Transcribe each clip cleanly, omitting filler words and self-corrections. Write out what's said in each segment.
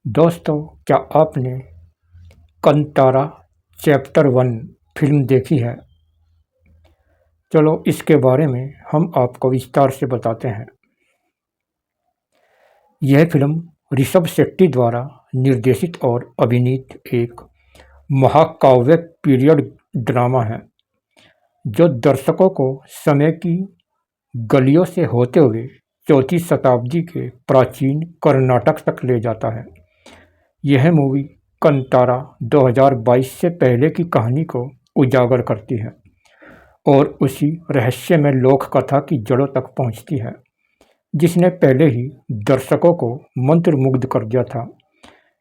दोस्तों, क्या आपने कंतारा चैप्टर 1 फिल्म देखी है? चलो इसके बारे में हम आपको विस्तार से बताते हैं। यह फिल्म ऋषभ शेट्टी द्वारा निर्देशित और अभिनीत एक महाकाव्य पीरियड ड्रामा है जो दर्शकों को समय की गलियों से होते हुए चौथी शताब्दी के प्राचीन कर्नाटक तक ले जाता है। यह मूवी कंतारा 2022 से पहले की कहानी को उजागर करती है और उसी रहस्यमय लोक कथा की जड़ों तक पहुंचती है जिसने पहले ही दर्शकों को मंत्रमुग्ध कर दिया था।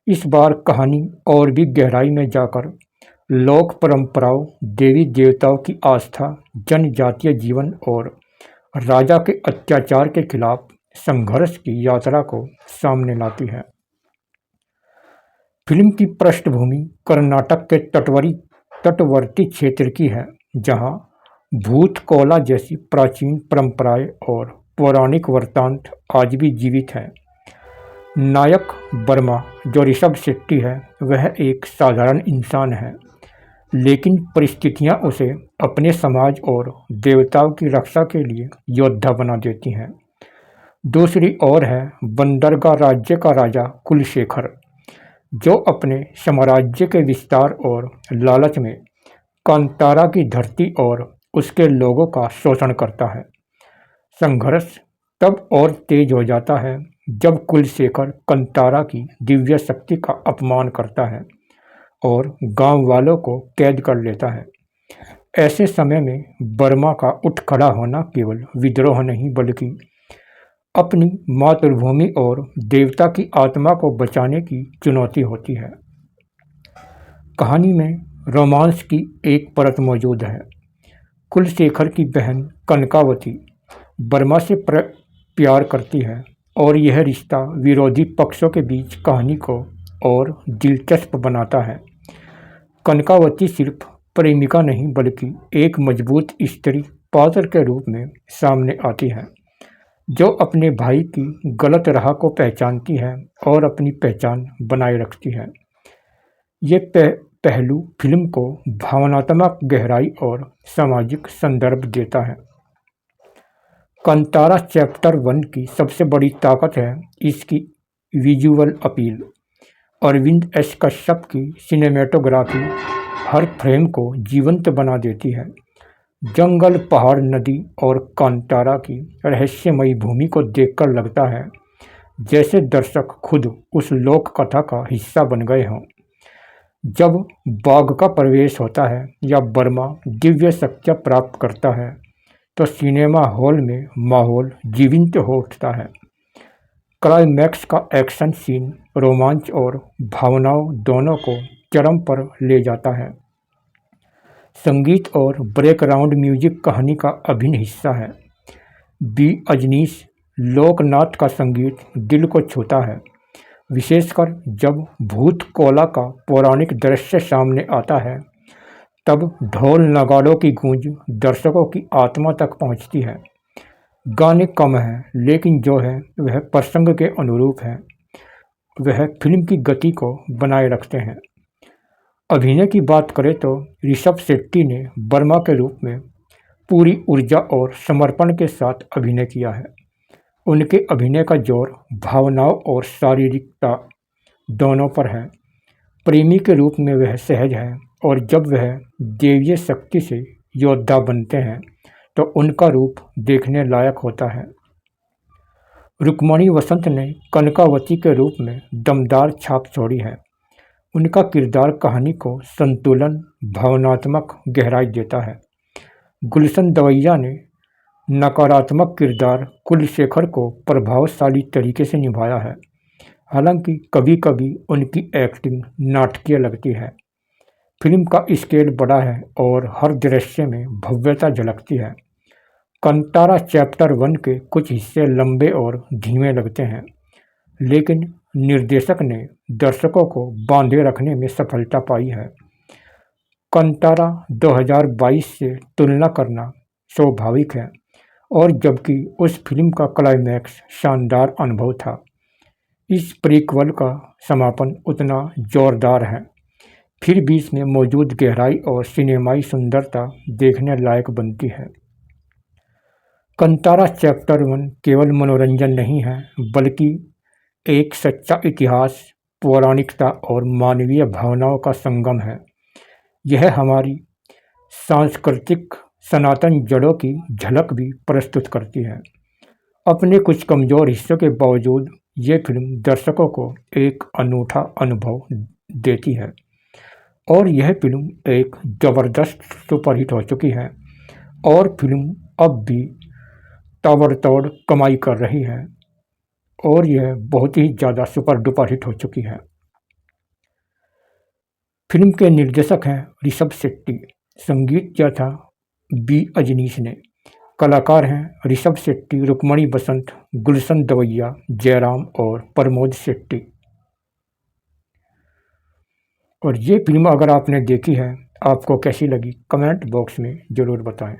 इस बार कहानी और भी गहराई में जाकर लोक परंपराओं, देवी देवताओं की आस्था, जनजातीय जीवन और राजा के अत्याचार के खिलाफ संघर्ष की यात्रा को सामने लाती है। फिल्म की पृष्ठभूमि कर्नाटक के तटवर्ती क्षेत्र की है, जहां भूत कोला जैसी प्राचीन परंपराएं और पौराणिक वृत्तांत आज भी जीवित हैं। नायक वर्मा, जो ऋषभ शेट्टी है, वह एक साधारण इंसान है, लेकिन परिस्थितियां उसे अपने समाज और देवताओं की रक्षा के लिए योद्धा बना देती हैं। दूसरी ओर है बंदरगाह राज्य का राजा कुलशेखर, जो अपने साम्राज्य के विस्तार और लालच में कांतारा की धरती और उसके लोगों का शोषण करता है। संघर्ष तब और तेज हो जाता है जब कुलशेखर कंतारा की दिव्य शक्ति का अपमान करता है और गांव वालों को कैद कर लेता है। ऐसे समय में बर्मा का उठ खड़ा होना केवल विद्रोह नहीं, बल्कि अपनी मातृभूमि और देवता की आत्मा को बचाने की चुनौती होती है। कहानी में रोमांस की एक परत मौजूद है। कुलशेखर की बहन कनकावती बर्मा से प्यार करती है और यह रिश्ता विरोधी पक्षों के बीच कहानी को और दिलचस्प बनाता है। कनकावती सिर्फ प्रेमिका नहीं, बल्कि एक मजबूत स्त्री पात्र के रूप में सामने आती है, जो अपने भाई की गलत राह को पहचानती है और अपनी पहचान बनाए रखती है। ये पहलू फिल्म को भावनात्मक गहराई और सामाजिक संदर्भ देता है। कंतारा चैप्टर 1 की सबसे बड़ी ताकत है इसकी visual appeal. Arvind S Kashyap की सिनेमेटोग्राफी हर फ्रेम को जीवंत बना देती है। जंगल, पहाड़, नदी और कांतारा की रहस्यमयी भूमि को देखकर लगता है जैसे दर्शक खुद उस लोक कथा का हिस्सा बन गए हों। जब बाघ का प्रवेश होता है या बर्मा दिव्य शक्तियाँ प्राप्त करता है, तो सिनेमा हॉल में माहौल जीवंत हो उठता है। क्लाइमैक्स का एक्शन सीन रोमांच और भावनाओं दोनों को चरम पर ले जाता है। संगीत और बैकग्राउंड म्यूजिक कहानी का अभिन्न हिस्सा है। बी अजनीश लोकनाथ का संगीत दिल को छूता है, विशेषकर जब भूत कोला का पौराणिक दृश्य सामने आता है। तब ढोल नगाड़ों की गूंज दर्शकों की आत्मा तक पहुंचती है। गाने कम हैं, लेकिन जो है वह प्रसंग के अनुरूप है। वह फिल्म की गति को बनाए रखते हैं। अभिनय की बात करें तो ऋषभ शेट्टी ने बर्मा के रूप में पूरी ऊर्जा और समर्पण के साथ अभिनय किया है। उनके अभिनय का जोर भावनाओं और शारीरिकता दोनों पर है। प्रेमी के रूप में वह सहज है, और जब वह देवीय शक्ति से योद्धा बनते हैं तो उनका रूप देखने लायक होता है। रुक्मणी वसंत ने कनकावती के रूप में दमदार छाप छोड़ी है। उनका किरदार कहानी को संतुलन, भावनात्मक गहराई देता है। गुलशन दवैया ने नकारात्मक किरदार कुलशेखर को प्रभावशाली तरीके से निभाया है, हालांकि कभी कभी उनकी एक्टिंग नाटकीय लगती है। फिल्म का स्केल बड़ा है और हर दृश्य में भव्यता झलकती है। कंतारा चैप्टर 1 के कुछ हिस्से लंबे और धीमे लगते हैं, लेकिन निर्देशक ने दर्शकों को बांधे रखने में सफलता पाई है। कंतारा 2022 से तुलना करना स्वाभाविक है, और जबकि उस फिल्म का क्लाइमैक्स शानदार अनुभव था, इस प्रीक्वल का समापन उतना जोरदार है, फिर भी इसमें मौजूद गहराई और सिनेमाई सुंदरता देखने लायक बनती है। कंतारा चैप्टर 1 केवल मनोरंजन नहीं है, बल्कि एक सच्चा इतिहास, पौराणिकता और मानवीय भावनाओं का संगम है। यह हमारी सांस्कृतिक सनातन जड़ों की झलक भी प्रस्तुत करती है। अपने कुछ कमज़ोर हिस्सों के बावजूद ये फिल्म दर्शकों को एक अनूठा अनुभव देती है और यह फिल्म एक ज़बरदस्त सुपरहिट हो चुकी है और फिल्म अब भी ताबड़तोड़ कमाई कर रही है और यह बहुत ही ज़्यादा सुपर डुपर हिट हो चुकी है। फिल्म के निर्देशक हैं ऋषभ शेट्टी, संगीत किया था बी अजनीश ने, कलाकार हैं ऋषभ शेट्टी, रुक्मणी बसंत, गुलशन दवैया, जयराम और प्रमोद शेट्टी। और ये फिल्म अगर आपने देखी है, आपको कैसी लगी कमेंट बॉक्स में ज़रूर बताएं।